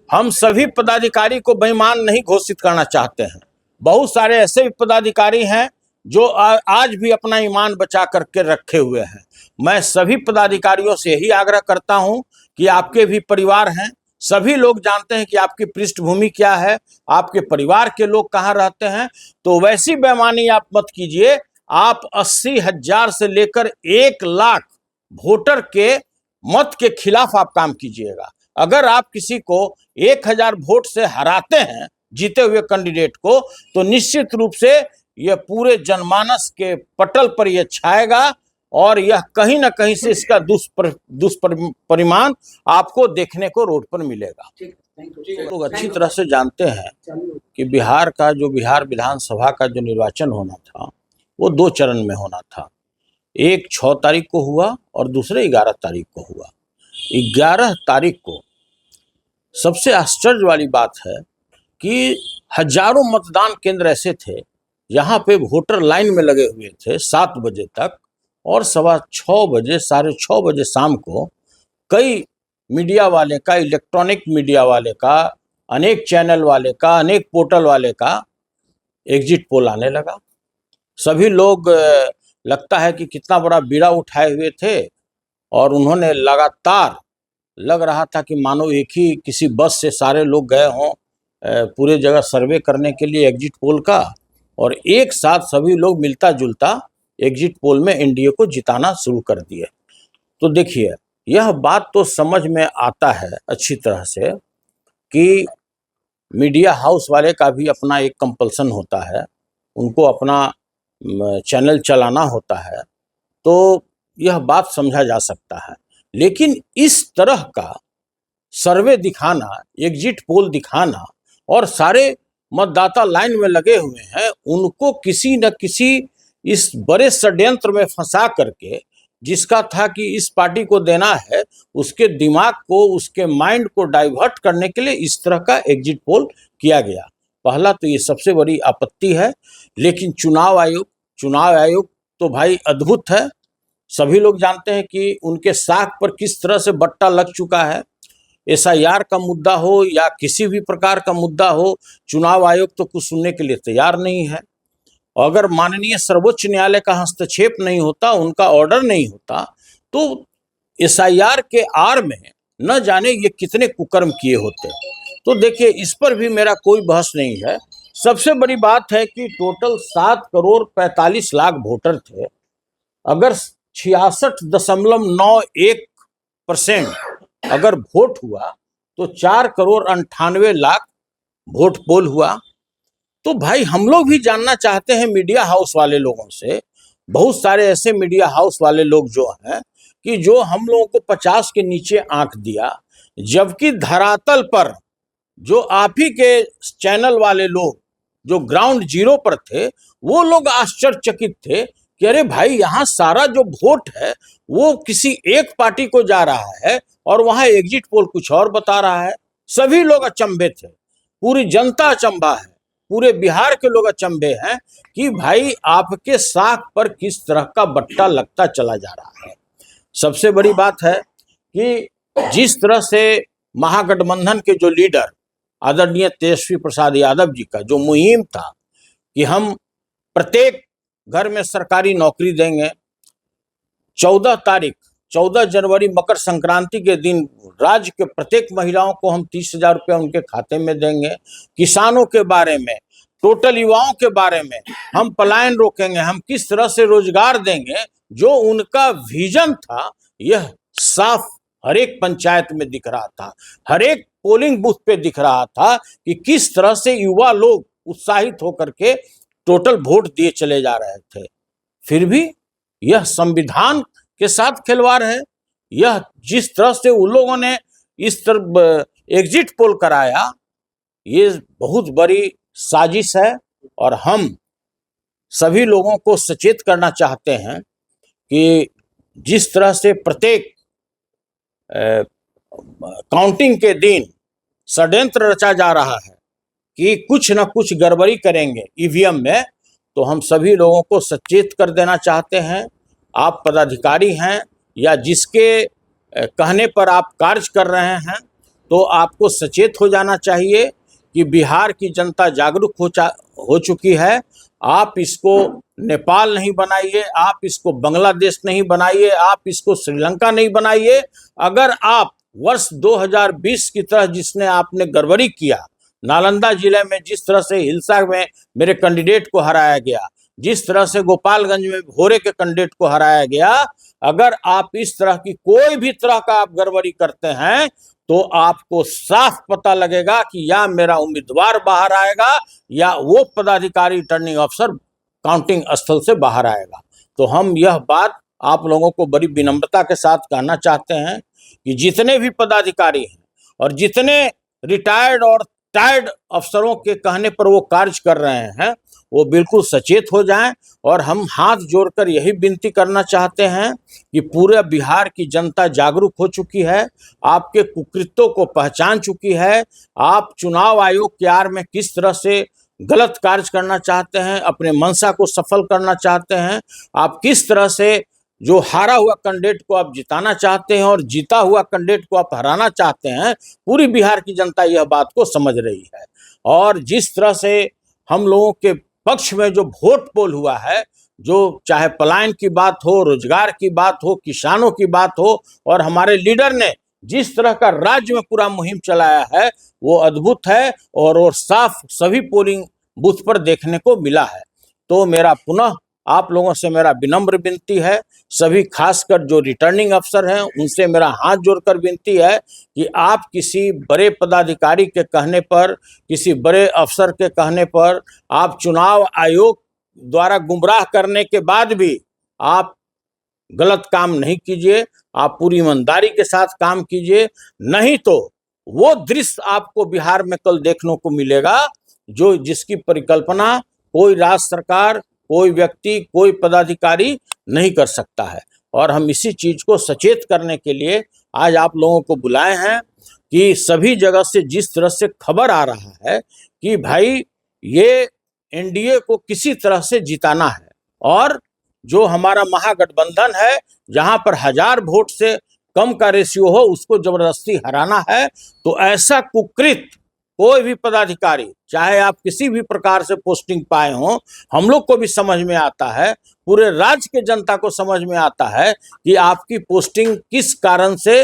हम सभी पदाधिकारी को बेईमान नहीं घोषित करना चाहते हैं। बहुत सारे ऐसे भी पदाधिकारी हैं जो आज भी अपना ईमान बचा करके रखे हुए हैं। मैं सभी पदाधिकारियों से यही आग्रह करता हूं कि आपके भी परिवार हैं, सभी लोग जानते हैं कि आपकी पृष्ठभूमि क्या है, आपके परिवार के लोग कहाँ रहते हैं, तो वैसी बेईमानी आप मत कीजिए। आप 80,000 से लेकर 1 लाख वोटर के मत के खिलाफ आप काम कीजिएगा। अगर आप किसी को 1000 वोट से हराते हैं जीते हुए कैंडिडेट को, तो निश्चित रूप से यह पूरे जनमानस के पटल पर यह छाएगा और यह कहीं ना कहीं से इसका दुष्परिणाम आपको देखने को रोड पर मिलेगा। लोग अच्छी तरह से जानते हैं कि बिहार विधानसभा का जो निर्वाचन होना था वो 2 चरण में होना था। एक 6 तारीख को हुआ और दूसरे 11 तारीख को हुआ। 11 तारीख को सबसे आश्चर्य वाली बात है कि हजारों मतदान केंद्र ऐसे थे यहाँ पे वोटर लाइन में लगे हुए थे 7 बजे तक, और 6:15 बजे 6:30 बजे शाम को कई मीडिया वाले का, इलेक्ट्रॉनिक मीडिया वाले का, अनेक चैनल वाले का, अनेक पोर्टल वाले का एग्जिट पोल आने लगा। सभी लोग लगता है कि कितना बड़ा बीड़ा उठाए हुए थे और उन्होंने लगातार, लग रहा था कि मानो एक ही किसी बस से सारे लोग गए हों पूरे जगह सर्वे करने के लिए एग्जिट पोल का, और एक साथ सभी लोग मिलता जुलता एग्जिट पोल में एनडीए को जिताना शुरू कर दिए। तो देखिए, यह बात तो समझ में आता है अच्छी तरह से कि मीडिया हाउस वाले का भी अपना एक कंपल्सन होता है, उनको अपना चैनल चलाना होता है, तो यह बात समझा जा सकता है। लेकिन इस तरह का सर्वे दिखाना, एग्जिट पोल दिखाना और सारे मतदाता लाइन में लगे हुए हैं, उनको किसी न किसी इस बड़े षड्यंत्र में फंसा करके, जिसका था कि इस पार्टी को देना है, उसके दिमाग को, उसके माइंड को डाइवर्ट करने के लिए इस तरह का एग्जिट पोल किया गया। पहला तो ये सबसे बड़ी आपत्ति है। लेकिन चुनाव आयोग तो भाई अद्भुत है। सभी लोग जानते हैं कि उनके साख पर किस तरह से बट्टा लग चुका है। एसआईआर का मुद्दा हो या किसी भी प्रकार का मुद्दा हो, चुनाव आयोग तो कुछ सुनने के लिए तैयार नहीं है। अगर माननीय सर्वोच्च न्यायालय का हस्तक्षेप नहीं होता, उनका ऑर्डर नहीं होता, तो एसआईआर के आड़ में न जाने ये कितने कुकर्म किए होते। तो देखिए, इस पर भी मेरा कोई बहस नहीं है। सबसे बड़ी बात है कि टोटल 7,45,00,000 वोटर थे। अगर 66.91% अगर वोट हुआ तो 4,98,00,000 वोट पोल हुआ। तो भाई हम लोग भी जानना चाहते हैं मीडिया हाउस वाले लोगों से, बहुत सारे ऐसे मीडिया हाउस वाले लोग जो हैं कि जो हम लोगों को 50 के नीचे आंक दिया, जबकि धरातल पर जो आप ही के चैनल वाले लोग जो ग्राउंड जीरो पर थे, वो लोग आश्चर्यचकित थे कि अरे भाई, यहाँ सारा जो वोट है वो किसी एक पार्टी को जा रहा है और वहां एग्जिट पोल कुछ और बता रहा है। सभी लोग अचंभे थे, पूरी जनता अचंभा है, पूरे बिहार के लोग अचंभे हैं कि भाई आपके साख पर किस तरह का बट्टा लगता चला जा रहा है। सबसे बड़ी बात है कि जिस तरह से महागठबंधन के जो लीडर आदरणीय तेजस्वी प्रसाद यादव जी का जो मुहिम था कि हम प्रत्येक घर में सरकारी नौकरी देंगे, 14 जनवरी मकर संक्रांति के दिन राज्य के प्रत्येक महिलाओं को हम 30,000 रुपया उनके खाते में देंगे, किसानों के बारे में, टोटल युवाओं के बारे में हम पलायन रोकेंगे, हम किस तरह से रोजगार देंगे, जो उनका विजन था यह साफ हर एक पंचायत में दिख रहा था, हर एक पोलिंग बूथ पे दिख रहा था कि किस तरह से युवा लोग उत्साहित होकर के टोटल वोट दिए चले जा रहे थे। फिर भी यह संविधान के साथ खिलवाड़ है। यह जिस तरह से उन लोगों ने इस तरह एग्जिट पोल कराया, ये बहुत बड़ी साजिश है और हम सभी लोगों को सचेत करना चाहते हैं कि जिस तरह से प्रत्येक काउंटिंग के दिन षड्यंत्र रचा जा रहा है कि कुछ न कुछ गड़बड़ी करेंगे ईवीएम में, तो हम सभी लोगों को सचेत कर देना चाहते हैं। आप पदाधिकारी हैं या जिसके कहने पर आप कार्य कर रहे हैं, तो आपको सचेत हो जाना चाहिए कि बिहार की जनता जागरूक हो चुकी है। आप इसको नेपाल नहीं बनाइए, आप इसको बांग्लादेश नहीं बनाइए, आप इसको श्रीलंका नहीं बनाइए। अगर आप वर्ष 2020 की तरह जिसने आपने गड़बड़ी किया, नालंदा जिले में जिस तरह से हिलसा में मेरे कैंडिडेट को हराया गया, जिस तरह से गोपालगंज में भोरे के कैंडिडेट को हराया गया, अगर आप इस तरह की कोई भी तरह का आप गड़बड़ी करते हैं तो आपको साफ पता लगेगा कि या मेरा उम्मीदवार बाहर आएगा या वो पदाधिकारी रिटर्निंग अफसर काउंटिंग स्थल से बाहर आएगा। तो हम यह बात आप लोगों को बड़ी विनम्रता के साथ कहना चाहते हैं कि जितने भी पदाधिकारी हैं और जितने रिटायर्ड और टायर्ड अफसरों के कहने पर वो कार्य कर रहे हैं, वो बिल्कुल सचेत हो जाएं। और हम हाथ जोड़कर यही विनती करना चाहते हैं कि पूरे बिहार की जनता जागरूक हो चुकी है, आपके कुकृत्यों को पहचान चुकी है। आप चुनाव आयोग के आड़ में किस तरह से गलत कार्य करना चाहते हैं, अपने मंशा को सफल करना चाहते हैं, आप किस तरह से जो हारा हुआ कैंडिडेट को आप जिताना चाहते हैं और जीता हुआ कैंडिडेट को आप हराना चाहते हैं, पूरी बिहार की जनता यह बात को समझ रही है। और जिस तरह से हम लोगों के पक्ष में जो वोट पोल हुआ है, जो चाहे पलायन की बात हो, रोजगार की बात हो, किसानों की बात हो, और हमारे लीडर ने जिस तरह का राज्य में पूरा मुहिम चलाया है, वो अद्भुत है और साफ सभी पोलिंग बूथ पर देखने को मिला है। तो मेरा पुनः आप लोगों से मेरा विनम्र विनती है, सभी खासकर जो रिटर्निंग अफसर हैं उनसे मेरा हाथ जोड़कर विनती है कि आप किसी बड़े पदाधिकारी के कहने पर, किसी बड़े अफसर के कहने पर, आप चुनाव आयोग द्वारा गुमराह करने के बाद भी आप गलत काम नहीं कीजिए। आप पूरी ईमानदारी के साथ काम कीजिए, नहीं तो वो दृश्य आपको बिहार में कल देखने को मिलेगा जो जिसकी परिकल्पना कोई राज्य सरकार, कोई व्यक्ति, कोई पदाधिकारी नहीं कर सकता है। और हम इसी चीज को सचेत करने के लिए आज आप लोगों को बुलाए हैं कि सभी जगह से जिस तरह से खबर आ रहा है कि भाई ये एनडीए को किसी तरह से जिताना है और जो हमारा महागठबंधन है जहां पर 1000 वोट से कम का रेशियो हो उसको जबरदस्ती हराना है, तो ऐसा कुकृत कोई भी पदाधिकारी, चाहे आप किसी भी प्रकार से पोस्टिंग पाए हों, हम लोग को भी समझ में आता है, पूरे राज्य के जनता को समझ में आता है कि आपकी पोस्टिंग किस कारण से,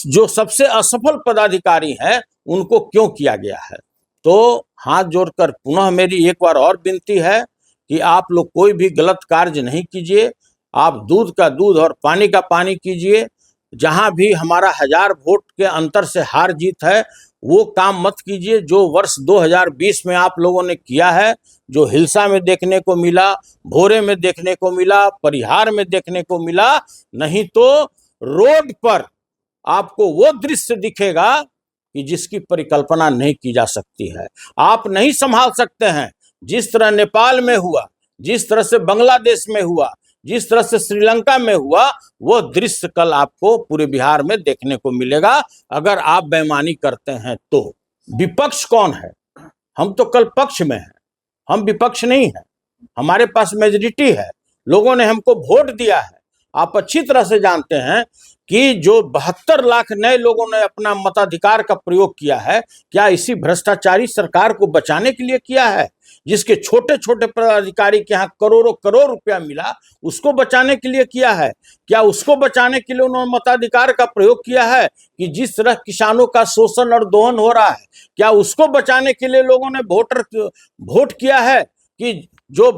जो सबसे असफल पदाधिकारी हैं उनको क्यों किया गया है। तो हाथ जोड़कर पुनः मेरी एक बार और विनती है कि आप लोग कोई भी गलत कार्य नहीं कीजिए, आप दूध का दूध और पानी का पानी कीजिए। जहां भी हमारा 1000 वोट के अंतर से हार जीत है वो काम मत कीजिए जो वर्ष 2020 में आप लोगों ने किया है, जो हिलसा में देखने को मिला, भोरे में देखने को मिला, परिहार में देखने को मिला। नहीं तो रोड पर आपको वो दृश्य दिखेगा कि जिसकी परिकल्पना नहीं की जा सकती है। आप नहीं संभाल सकते हैं। जिस तरह नेपाल में हुआ, जिस तरह से बांग्लादेश में हुआ, जिस तरह से श्रीलंका में हुआ, वो दृश्य कल आपको पूरे बिहार में देखने को मिलेगा अगर आप बेईमानी करते हैं तो। विपक्ष कौन है? हम तो कल पक्ष में हैं, हम विपक्ष नहीं है। हमारे पास मेजॉरिटी है, लोगों ने हमको वोट दिया है। आप अच्छी तरह से जानते हैं कि जो 72 लाख नए लोगों ने अपना मताधिकार का प्रयोग किया है, क्या इसी भ्रष्टाचारी सरकार को बचाने के लिए किया है? जिसके छोटे छोटे पदाधिकारी के यहाँ करोड़ों करोड़ रुपया मिला, उसको बचाने के लिए किया है? क्या उसको बचाने के लिए उन्होंने मताधिकार का प्रयोग किया है कि जिस तरह किसानों का शोषण और दोहन हो रहा है, क्या उसको बचाने के लिए लोगों ने वोट किया है कि जो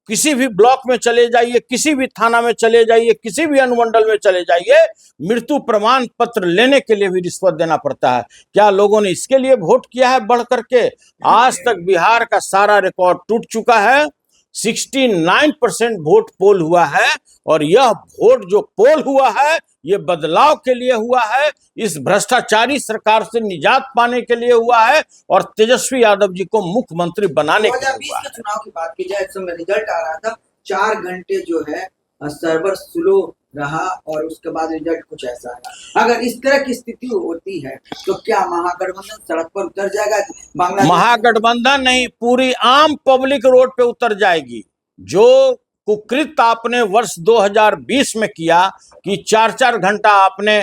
किसी भी ब्लॉक में चले जाइए, किसी भी थाना में चले जाइए, किसी भी अनुमंडल में चले जाइए, मृत्यु प्रमाण पत्र लेने के लिए भी रिश्वत देना पड़ता है? क्या लोगों ने इसके लिए वोट किया है बढ़ करके? आज तक बिहार का सारा रिकॉर्ड टूट चुका है। 69% वोट पोल हुआ है और यह वोट जो पोल हुआ है ये बदलाव के लिए हुआ है, इस भ्रष्टाचारी सरकार से निजात पाने के लिए हुआ है और तेजस्वी यादव जी को मुख्यमंत्री बनाने के लिए हुआ है। चुनाव की बात की जाए, इस समय रिजल्ट आ रहा था, 4 घंटे जो है सर्वर स्लो रहा और उसके बाद रिजल्ट कुछ ऐसा है। अगर इस तरह की स्थिति होती है तो क्या महागठबंधन सड़क पर उतर जाएगा? महागठबंधन नहीं, पूरी आम पब्लिक रोड पे उतर जाएगी। जो कुकृत आपने वर्ष 2020 में किया कि 4-4 घंटा आपने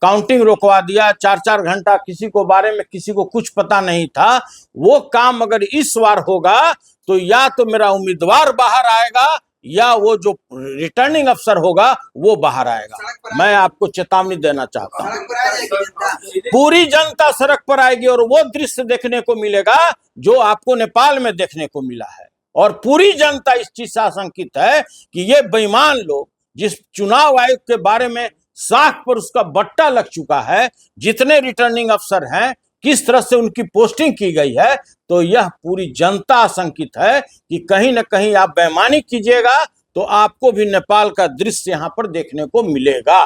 काउंटिंग रोकवा दिया, 4-4 घंटा किसी को बारे में किसी को कुछ पता नहीं था। वो काम अगर इस बार होगा तो या तो मेरा उम्मीदवार बाहर आएगा या वो जो रिटर्निंग अफसर होगा वो बाहर आएगा। मैं आपको चेतावनी देना चाहता हूँ। सड़क पर आ जाएगी जनता। पूरी जनता सड़क पर आएगी और वो दृश्य देखने को मिलेगा जो आपको नेपाल में देखने को मिला है। और पूरी जनता इस चीज से आशंकित है कि ये बेईमान लोग जिस चुनाव आयोग के बारे में साख पर उसका बट्टा लग चुका है, जितने रिटर्निंग अफसर हैं, किस तरह से उनकी पोस्टिंग की गई है, तो यह पूरी जनता आशंकित है कि कहीं न कहीं आप बेईमानी कीजिएगा तो आपको भी नेपाल का दृश्य यहाँ पर देखने को मिलेगा।